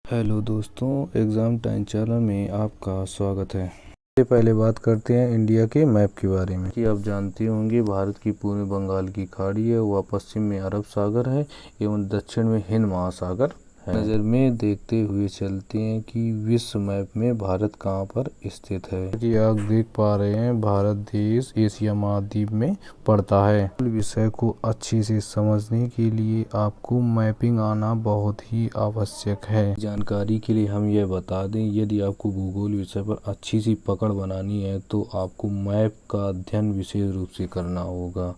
Hello दोस्तों, exam time channel में आपका स्वागत है। सबसे पहले बात करते हैं इंडिया के मैप के बारे में कि आप जानते होंगे भारत की पूर्व बंगाल की खाड़ी है, वह पश्चिम में अरब सागर है एवं दक्षिण में हिंद महासागर है। नज़र में देखते हुए चलते हैं कि विश्व मैप में भारत कहाँ पर स्थित है। कि आप देख पा रहे हैं भारत देश एशिया महाद्वीप में पड़ता है। विषय को अच्छे से समझने के लिए आपको मैपिंग आना बहुत ही आवश्यक है। जानकारी के लिए हम यह बता दें, यदि आपको भूगोल विषय पर अच्छी सी पकड़ बनानी है तो आपको मैप का अध्ययन विशेष रूप से करना होगा।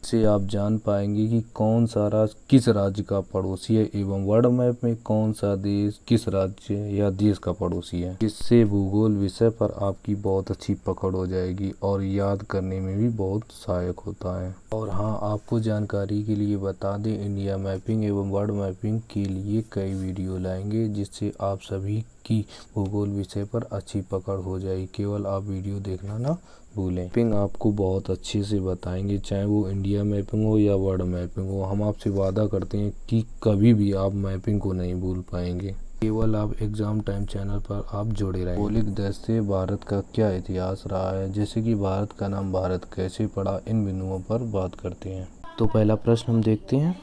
इससे आप जान पाएंगे कि कौन सा राज्य किस राज्य का पड़ोसी है एवं वर्ल्ड मैप में कौन सा देश किस राज्य या देश का पड़ोसी है। इससे भूगोल विषय पर आपकी बहुत अच्छी पकड़ हो जाएगी और याद करने में भी बहुत सहायक होता है। और हाँ, आपको जानकारी के लिए बता दें, इंडिया मैपिंग एवं वर्ल्ड मैपिंग के लिए कई वीडियो लाएंगे जिससे आप सभी की भूगोल विषय पर अच्छी पकड़ हो जाएगी। केवल आप वीडियो देखना ना भूलें। मैपिंग आपको बहुत अच्छे से बताएंगे, चाहे वो इंडिया मैपिंग हो या वर्ल्ड मैपिंग हो। हम आपसे वादा करते हैं कि कभी भी आप मैपिंग को नहीं भूल पाएंगे। केवल आप एग्जाम टाइम चैनल पर आप जुड़े रहें। भौगोलिक दृष्टि से भारत का क्या इतिहास रहा है, जैसे कि भारत का नाम भारत कैसे पड़ा, इन बिंदुओं पर बात करते हैं। तो पहला प्रश्न हम देखते हैं,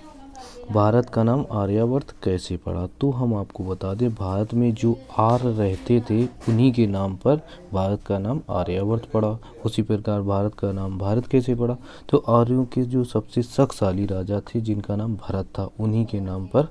भारत का नाम आर्यावर्त कैसे पड़ा। तो हम आपको बता दें, भारत में जो आर्य रहते थे उन्हीं के नाम पर भारत का नाम आर्यावर्त पड़ा। उसी प्रकार भारत का नाम भारत कैसे पड़ा, तो आर्यों के जो सबसे शक्तिशाली राजा थे जिनका नाम भरत था, उन्हीं के नाम पर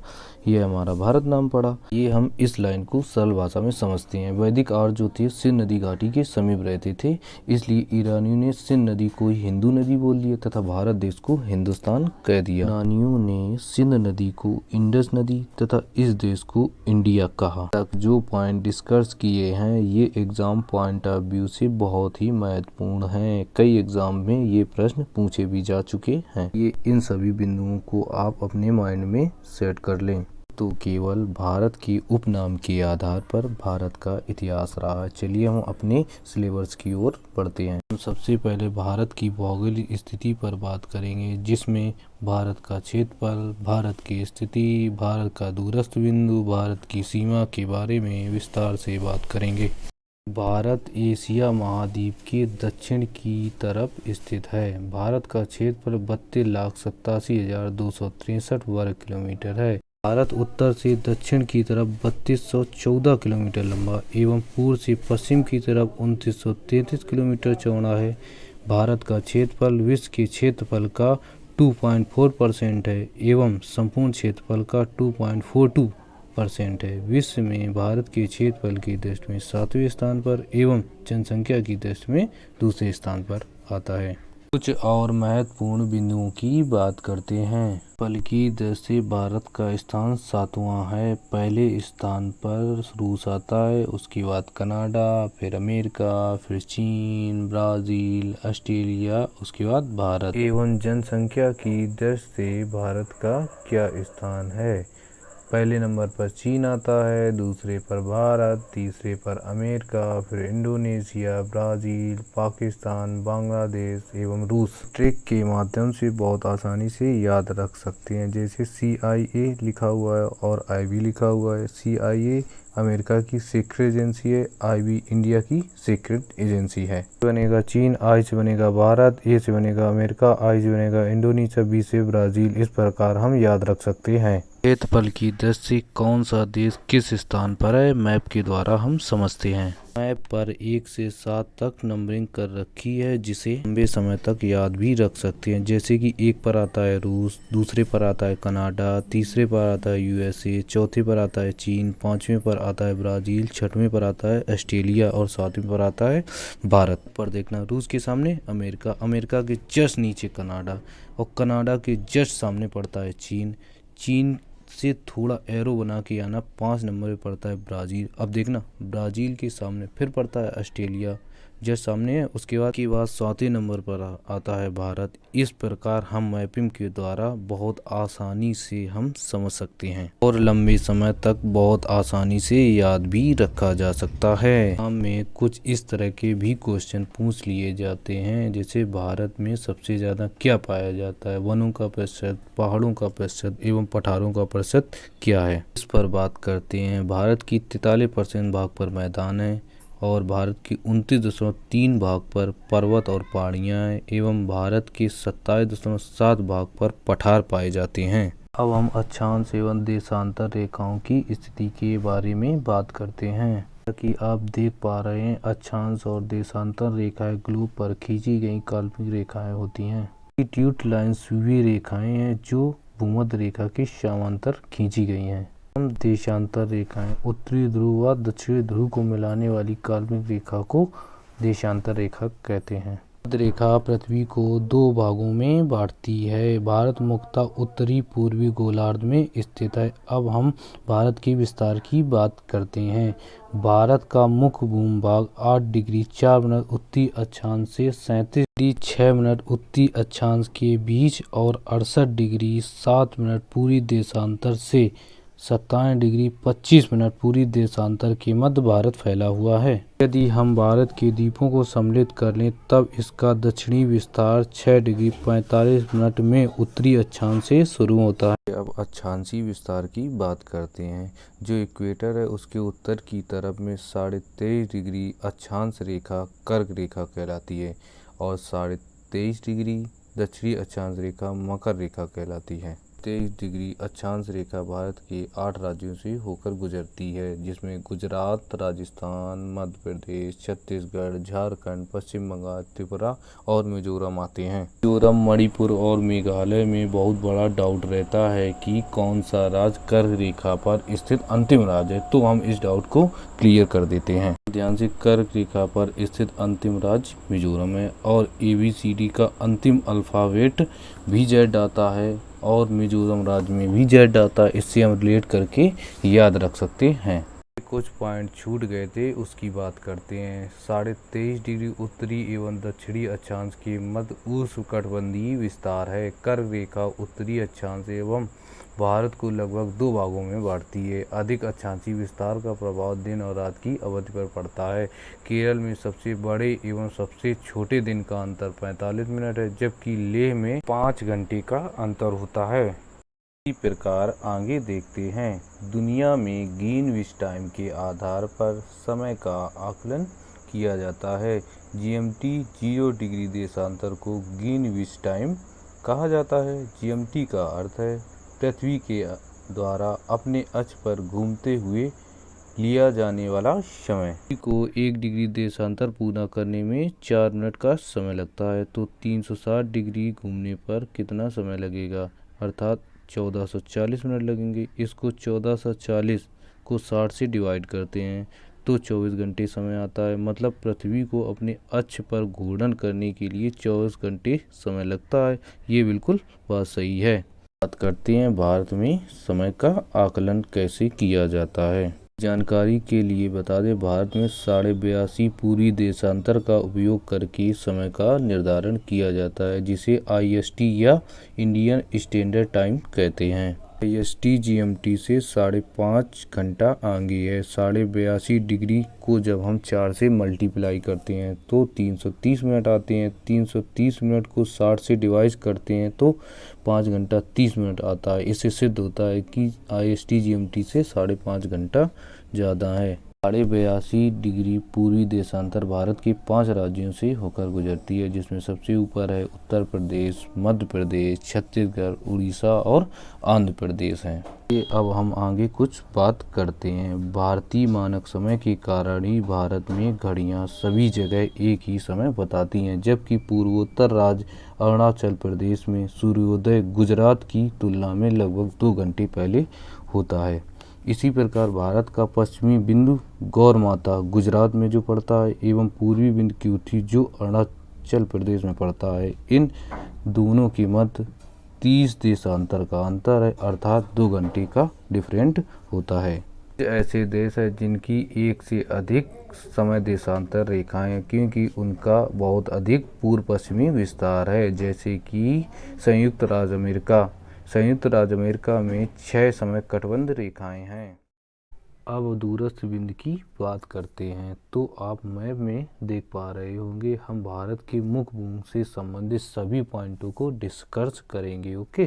यह हमारा भारत नाम पड़ा। ये हम इस लाइन को सरल भाषा में समझते हैं। वैदिक आर्य जो थे सिंध नदी घाटी के समीप रहते थे, इसलिए ईरानियों ने सिंध नदी को हिंदू नदी बोल दिया तथा भारत देश को हिंदुस्तान कह दिया। यूनानियों ने सिंध नदी को इंडस नदी तथा इस देश को इंडिया कहा। तक जो पॉइंट डिस्कस किए हैं ये एग्जाम पॉइंट ऑफ व्यू से बहुत ही महत्वपूर्ण हैं। कई एग्जाम में ये प्रश्न पूछे भी जा चुके हैं। ये इन सभी बिंदुओं को आप अपने माइंड में सेट कर लें। तो केवल भारत के उपनाम के आधार पर भारत का इतिहास रहा है। चलिए हम अपने सिलेबस की ओर बढ़ते हैं। हम सबसे पहले भारत की भौगोलिक स्थिति पर बात करेंगे, जिसमें भारत का क्षेत्रफल, भारत की स्थिति, भारत का दूरस्थ बिंदु, भारत की सीमा के बारे में विस्तार से बात करेंगे। भारत एशिया महाद्वीप के दक्षिण की तरफ स्थित है। भारत का क्षेत्रफल 32,87,263 वर्ग किलोमीटर है। भारत उत्तर से दक्षिण की तरफ 3214 किलोमीटर लंबा एवं पूर्व से पश्चिम की तरफ 2933 किलोमीटर चौड़ा है। भारत का क्षेत्रफल विश्व के क्षेत्रफल का 2.4% है एवं संपूर्ण क्षेत्रफल का 2.42% है। विश्व में भारत के क्षेत्रफल की दृष्टि में 7वें स्थान पर एवं जनसंख्या की दृष्टि में दूसरे स्थान पर आता है। कुछ और महत्वपूर्ण बिंदुओं की बात करते हैं। पल की दृष्टि से भारत का स्थान 7वां है। पहले स्थान पर रूस आता है, उसके बाद कनाडा, फिर अमेरिका, फिर चीन, ब्राज़ील, ऑस्ट्रेलिया, उसके बाद भारत। एवं जनसंख्या की दृष्टि से भारत का क्या स्थान है। पहले नंबर पर चीन आता है, दूसरे पर भारत, तीसरे पर अमेरिका, फिर इंडोनेशिया, ब्राज़ील, पाकिस्तान, बांग्लादेश एवं रूस। ट्रिक के माध्यम से बहुत आसानी से याद रख सकते हैं, जैसे CIA लिखा हुआ है और IB लिखा हुआ है। CIA अमेरिका की सीक्रेट एजेंसी है, IB इंडिया की सीक्रेट एजेंसी है। बनेगा चीन, I से बनेगा भारत, A से बनेगा अमेरिका, I से बनेगा इंडोनेशिया, B से ब्राज़ील। इस प्रकार हम याद रख सकते हैं। क्षेत्रफल की दृष्टि से कौन सा देश किस स्थान पर है, मैप के द्वारा हम समझते हैं। मैप पर 1 से 7 तक नंबरिंग कर रखी है, जिसे लंबे समय तक याद भी रख सकते हैं। जैसे कि 1 पर आता है रूस, दूसरे पर आता है कनाडा, तीसरे पर आता है USA, चौथे पर आता है चीन, 5वें पर आता है ब्राज़ील, 6वें पर आता है ऑस्ट्रेलिया और 7वें पर आता है भारत। पर देखना, रूस के सामने अमेरिका, अमेरिका के जस्ट नीचे कनाडा और कनाडा के जस्ट सामने पड़ता है चीन। चीन से थोड़ा एरो बना के आना, 5 नंबर पे पड़ता है ब्राज़ील। अब देखना, ब्राज़ील के सामने फिर पड़ता है ऑस्ट्रेलिया, जो सामने है। उसके बाद चौथे नंबर पर आता है भारत। इस प्रकार हम मैपिंग के द्वारा बहुत आसानी से हम समझ सकते हैं और लंबे समय तक बहुत आसानी से याद भी रखा जा सकता है। एग्जाम में कुछ इस तरह के भी क्वेश्चन पूछ लिए जाते हैं, जैसे भारत में सबसे ज़्यादा क्या पाया जाता है, वनों का प्रतिशत, पहाड़ों का प्रतिशत एवं पठारों का प्रतिशत क्या है। इस पर बात करते हैं। भारत की 43% भाग पर मैदान है और भारत की 29.3 भाग पर पर्वत और पहाड़ियाँ हैं एवं भारत के 27.7 भाग पर पठार पाए जाते हैं। अब हम अक्षांश एवं देशांतर रेखाओं की स्थिति के बारे में बात करते हैं। जैसा कि आप देख पा रहे हैं, अक्षांश और देशांतर रेखाएं ग्लोब पर खींची गई काल्पनिक रेखाएं होती हैं। लैटिट्यूड लाइन्स वे रेखाएं हैं जो भूमध्य रेखा के समांतर खींची गई हैं। हम देशांतर रेखाएं उत्तरी ध्रुव व दक्षिणी ध्रुव को मिलाने वाली काल्पनिक रेखा को देशांतर रेखा कहते हैं। मध्य रेखा पृथ्वी को दो भागों में बांटती है। भारत मुख्यतः उत्तरी पूर्वी गोलार्ध में स्थित है। अब हम भारत के विस्तार की बात करते हैं। भारत का मुख्य भूभाग 8 डिग्री 4 मिनट उत्तरी अक्षांश से 37 डिग्री 6 मिनट उत्तरी अक्षांश के बीच और 68 डिग्री 7 मिनट पूरी देशांतर से 57 डिग्री 25 मिनट पूरी देशांतर के मध्य भारत फैला हुआ है। यदि हम भारत के द्वीपों को सम्मिलित कर लें तब इसका दक्षिणी विस्तार 6 डिग्री 45 मिनट में उत्तरी अक्षांश से शुरू होता है। अब अक्षांशीय विस्तार की बात करते हैं। जो इक्वेटर है उसके उत्तर की तरफ में 23.5 डिग्री अक्षांश रेखा कर्क रेखा कहलाती है और 23.5 डिग्री दक्षिणी अक्षांश रेखा मकर रेखा कहलाती है। 23 डिग्री अक्षांश रेखा भारत के 8 राज्यों से होकर गुजरती है, जिसमें गुजरात, राजस्थान, मध्य प्रदेश, छत्तीसगढ़, झारखंड, पश्चिम बंगाल, त्रिपुरा और मिजोरम आते हैं। मिजोरम, मणिपुर और मेघालय में बहुत बड़ा डाउट रहता है कि कौन सा राज्य कर्क रेखा पर स्थित अंतिम राज्य है, तो हम इस डाउट को क्लियर कर देते हैं। ध्यान से, कर्क रेखा पर स्थित अंतिम राज्य मिजोरम है और ABCD का अंतिम अल्फाबेट भी Z आता है और मिजोरम राज्य में भी Z आता है। इससे हम रिलेट करके याद रख सकते हैं। कुछ पॉइंट छूट गए थे, उसकी बात करते हैं। 23.5 डिग्री उत्तरी एवं दक्षिणी अक्षांश के मध्य उष्णकटिबंधीय विस्तार है। कर्क रेखा उत्तरी अक्षांश एवं भारत को लगभग 2 भागों में बांटती है। अधिक अक्षांशीय विस्तार का प्रभाव दिन और रात की अवधि पर पड़ता है। केरल में सबसे बड़े एवं सबसे छोटे दिन का अंतर 45 मिनट है, जबकि लेह में 5 घंटे का अंतर होता है। इसी प्रकार आगे देखते हैं। दुनिया में ग्रीनविच टाइम के आधार पर समय का आकलन किया जाता है। GMT 0 डिग्री देशांतर को ग्रीनविच टाइम कहा जाता है। GMT का अर्थ है पृथ्वी के द्वारा अपने अक्ष पर घूमते हुए लिया जाने वाला समय। को 1 डिग्री देशांतर पूरा करने में 4 मिनट का समय लगता है, तो 360 डिग्री घूमने पर कितना समय लगेगा, अर्थात 1440 मिनट लगेंगे। इसको 1440 को 60 से डिवाइड करते हैं तो 24 घंटे समय आता है। मतलब पृथ्वी को अपने अक्ष पर घूर्णन करने के लिए 24 घंटे समय लगता है। ये बिल्कुल बात सही है। बात करते हैं भारत में समय का आकलन कैसे किया जाता है। जानकारी के लिए बता दें, भारत में 82.5 पूरी देशांतर का उपयोग करके समय का निर्धारण किया जाता है, जिसे IST या इंडियन स्टैंडर्ड टाइम कहते हैं। IST GMT से 5.5 घंटा आगे है। 82.5 डिग्री को जब हम 4 से मल्टीप्लाई करते हैं तो 330 मिनट आते हैं। 330 मिनट को 60 से डिवाइड करते हैं तो 5 घंटा 30 मिनट आता है। इससे सिद्ध होता है कि IST GMT से 5.5 घंटा ज़्यादा है। 82.5 डिग्री पूर्वी देशांतर भारत के 5 राज्यों से होकर गुजरती है, जिसमें सबसे ऊपर है उत्तर प्रदेश, मध्य प्रदेश, छत्तीसगढ़, उड़ीसा और आंध्र प्रदेश हैं। ये अब हम आगे कुछ बात करते हैं। भारतीय मानक समय के कारण ही भारत में घड़ियां सभी जगह एक ही समय बताती हैं, जबकि पूर्वोत्तर राज्य अरुणाचल प्रदेश में सूर्योदय गुजरात की तुलना में लगभग 2 घंटे पहले होता है। इसी प्रकार भारत का पश्चिमी बिंदु गौर माता गुजरात में जो पड़ता है एवं पूर्वी बिंदु क्यूथी जो अरुणाचल प्रदेश में पड़ता है, इन दोनों के मध्य 30 देशांतर का अंतर है, अर्थात 2 घंटे का डिफरेंट होता है। ऐसे देश है जिनकी एक से अधिक समय देशांतर रेखाएं, क्योंकि उनका बहुत अधिक पूर्व पश्चिमी विस्तार है। जैसे कि संयुक्त राज्य अमेरिका में 6 समय कटबंध रेखाएं हैं। अब दूरस्थ बिंदु की बात करते हैं। तो आप मैप में देख पा रहे होंगे, हम भारत के मुख्य भूमि से संबंधित सभी पॉइंटों को डिस्कस करेंगे। ओके,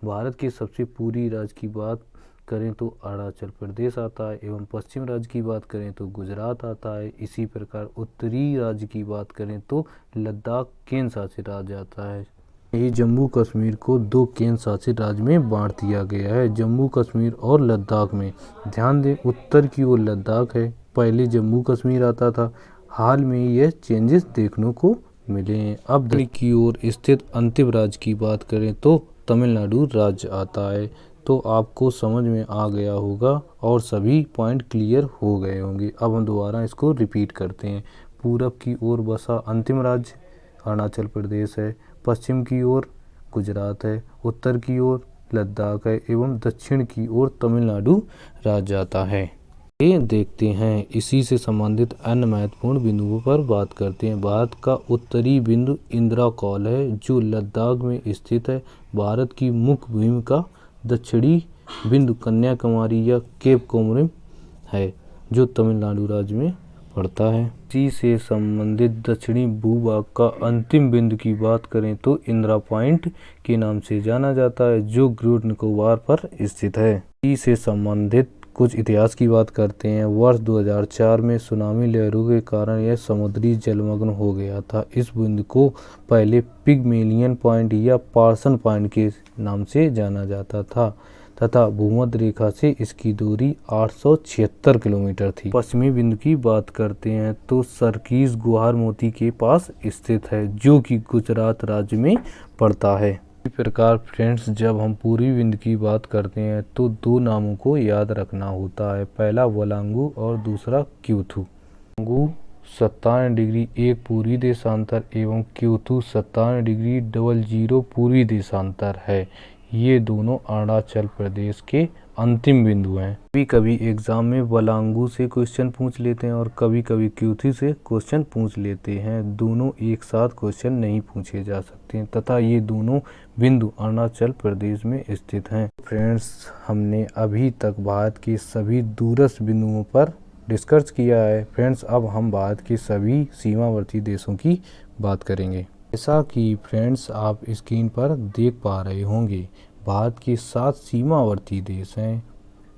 भारत के सबसे पूर्वी राज्य की बात करें तो अरुणाचल प्रदेश आता है, एवं पश्चिम राज्य की बात करें तो गुजरात आता है। इसी प्रकार उत्तरी राज्य की बात करें तो लद्दाख केंद्र शासित राज्य आता है। यही जम्मू कश्मीर को 2 केंद्र शासित राज्य में बांट दिया गया है, जम्मू कश्मीर और लद्दाख में। ध्यान दें, उत्तर की ओर लद्दाख है, पहले जम्मू कश्मीर आता था। हाल में यह चेंजेस देखने को मिले हैं। अब दक्षिण की ओर स्थित अंतिम राज्य की बात करें तो तमिलनाडु राज्य आता है। तो आपको समझ में आ गया होगा और सभी पॉइंट क्लियर हो गए होंगे। अब हम दोबारा इसको रिपीट करते हैं। पूरब की ओर बसा अंतिम राज्य अरुणाचल प्रदेश है, पश्चिम की ओर गुजरात है, उत्तर की ओर लद्दाख है, एवं दक्षिण की ओर तमिलनाडु राज्य आता है। ये देखते हैं, इसी से संबंधित अन्य महत्वपूर्ण बिंदुओं पर बात करते हैं। भारत का उत्तरी बिंदु इंदिरा कॉल है, जो लद्दाख में स्थित है। भारत की मुख्य भूमि का दक्षिणी बिंदु कन्याकुमारी या केप कोमोरिन है, जो तमिलनाडु राज्य में पड़ता है। इसी से संबंधित दक्षिणी भूभाग का अंतिम बिंदु की बात करें तो इंदिरा पॉइंट के नाम से जाना जाता है, जो ग्रेट निकोबार पर स्थित है। इसी से संबंधित कुछ इतिहास की बात करते हैं। वर्ष 2004 में सुनामी लहरों के कारण यह समुद्री जलमग्न हो गया था। इस बिंदु को पहले पिगमेलियन पॉइंट या पार्सन पॉइंट के नाम से जाना जाता था तथा भूमध्य रेखा से इसकी दूरी 876 किलोमीटर थी। पश्चिमी बिंदु की बात करते हैं तो सरकीज गुहार मोती के पास स्थित है, जो कि गुजरात राज्य में पड़ता है। इसी प्रकार फ्रेंड्स, जब हम पूर्वी बिंदु की बात करते हैं तो 2 नामों को याद रखना होता है, पहला वलांगू और दूसरा क्यूथू। वलांगू 57 डिग्री 1 पूर्वी देशांतर एवं क्यूथू 57 डिग्री 00 पूर्वी देशांतर है। ये दोनों अरुणाचल प्रदेश के अंतिम बिंदु हैं। कभी कभी एग्जाम में वलांगू से क्वेश्चन पूछ लेते हैं और कभी कभी क्यूथू से क्वेश्चन पूछ लेते हैं। दोनों एक साथ क्वेश्चन नहीं पूछे जा सकते तथा ये दोनों बिंदु अरुणाचल प्रदेश में स्थित हैं। फ्रेंड्स, हमने अभी तक भारत के सभी दूरस्थ बिंदुओं पर डिस्कस किया है। फ्रेंड्स, अब हम भारत के सभी सीमावर्ती देशों की बात करेंगे। जैसा कि फ्रेंड्स आप स्क्रीन पर देख पा रहे होंगे, भारत के 7 सीमावर्ती देश हैं,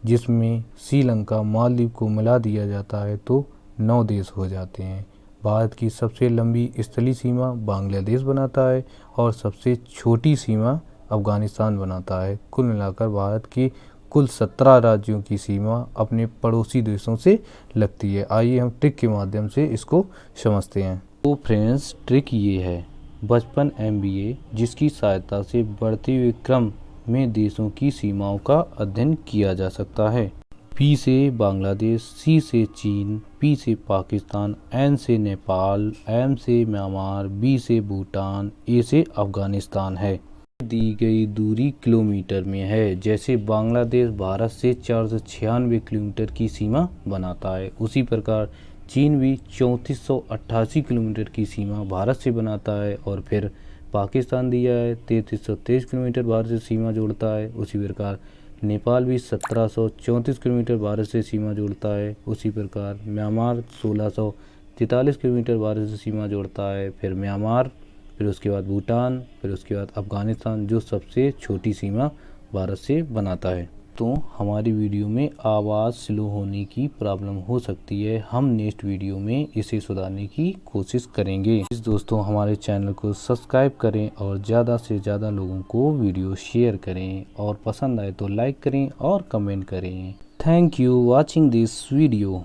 जिसमें श्रीलंका मालदीव को मिला दिया जाता है तो 9 देश हो जाते हैं। भारत की सबसे लंबी स्थलीय सीमा बांग्लादेश बनाता है और सबसे छोटी सीमा अफगानिस्तान बनाता है। कुल मिलाकर भारत की कुल 17 राज्यों की सीमा अपने पड़ोसी देशों से लगती है। आइए हम ट्रिक के माध्यम से इसको समझते हैं। तो फ्रेंड्स, ट्रिक ये है, 55 MBA, जिसकी सहायता से बढ़ते हुए क्रम में देशों की सीमाओं का अध्ययन किया जा सकता है। P से बांग्लादेश, C से चीन, P से पाकिस्तान, N से नेपाल, M से म्यांमार, B से भूटान, A से अफगानिस्तान है। दी गई दूरी किलोमीटर में है। जैसे बांग्लादेश भारत से 496 किलोमीटर की सीमा बनाता है, उसी प्रकार चीन भी 3488 किलोमीटर की सीमा भारत से बनाता है। और फिर पाकिस्तान दिया है 3323 किलोमीटर भारत से सीमा जोड़ता है। उसी प्रकार नेपाल भी 1734 किलोमीटर भारत से सीमा जोड़ता है। उसी प्रकार म्यांमार 1643 किलोमीटर भारत से सीमा जोड़ता है। फिर म्यांमार, फिर उसके बाद भूटान, फिर उसके बाद अफगानिस्तान, जो सबसे छोटी सीमा भारत से बनाता है। तो हमारी वीडियो में आवाज़ स्लो होने की प्रॉब्लम हो सकती है, हम नेक्स्ट वीडियो में इसे सुधारने की कोशिश करेंगे। इस दोस्तों, हमारे चैनल को सब्सक्राइब करें और ज़्यादा से ज़्यादा लोगों को वीडियो शेयर करें और पसंद आए तो लाइक करें और कमेंट करें। Thank you watching this video.